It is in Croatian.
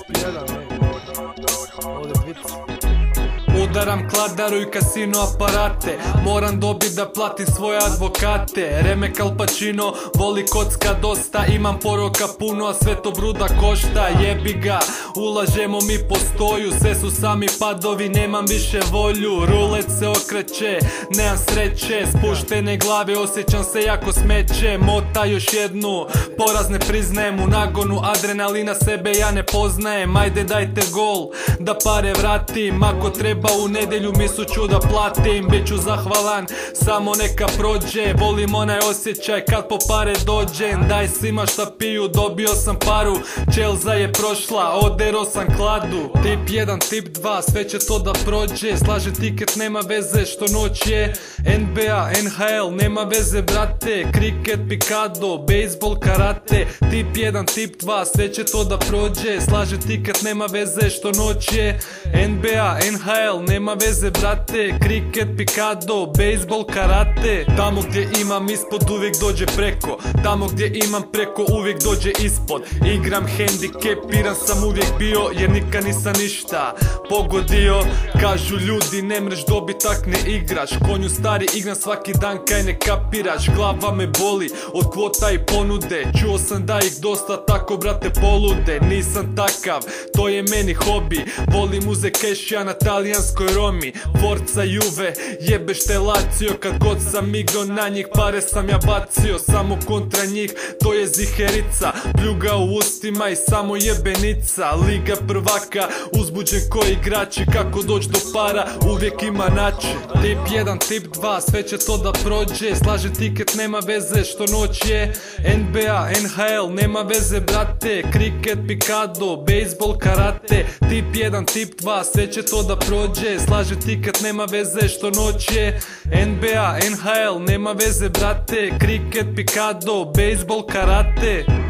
top 1, ovdje Blitz. Udaram kladaru i kasino aparate, moram dobit da platim svoje advokate. Remek Al Pacino, voli kocka dosta, imam poroka puno, a sve to bruda košta. Jebi ga, ulažemo mi po stoju, sve su sami padovi, nemam više volju. Rulet se okreće, nemam sreće, spuštene glave, osjećam se jako smeće. Mota još jednu, poraz ne priznajem, u nagonu adrenalina sebe ja ne poznajem. Ajde dajte gol, da pare vratim, ako treba u nedjelju misu ću da platim. Biću zahvalan, samo neka prođe, volim onaj osjećaj kad po pare dođem. Daj svima šta piju, dobio sam paru, Chelsea je prošla, odero sam kladu. Tip 1, tip 2, sve će to da prođe, slaže tiket, nema veze što noć je. NBA, NHL, nema veze brate, kriket, pikado, bejsbol, karate. Tip 1, tip 2, sve će to da prođe, slaže tiket, nema veze što noć je. NBA, NHL, nema veze brate, kriket, pikado, bejsbol, karate. Tamo gdje imam ispod uvijek dođe preko, tamo gdje imam preko uvijek dođe ispod. Igram hendikepiran sam uvijek bio, jer nikad nisam ništa pogodio. Kažu ljudi ne mreš dobit tak ne igraš, konju stari igram svaki dan kaj ne kapiraš. Glava me boli od kvota i ponude, čuo sam da ih dosta tako brate polude. Nisam takav, to je meni hobi, volim uze kešija na talijanskoj romi. Forza Juve, jebeš te Lazio, kad god sam igrao na njih pare sam ja bacio. Samo kontra njih, to je ziherica, pljuga u ustima i samo jebenica. Liga prvaka, uzbuđen ko igrači, kako doć do para, uvijek ima način. Tip 1, tip 2, sve će to da prođe, slaže tiket, nema veze što noć je. NBA, NHL, nema veze brate, kriket, pikado, bejsbol, karate. Tip 1, tip 2, sve će to da prođe, slaže tiket, nema veze što noć je. NBA, NHL, nema veze brate, kriket, pikado, bejsbol, karate.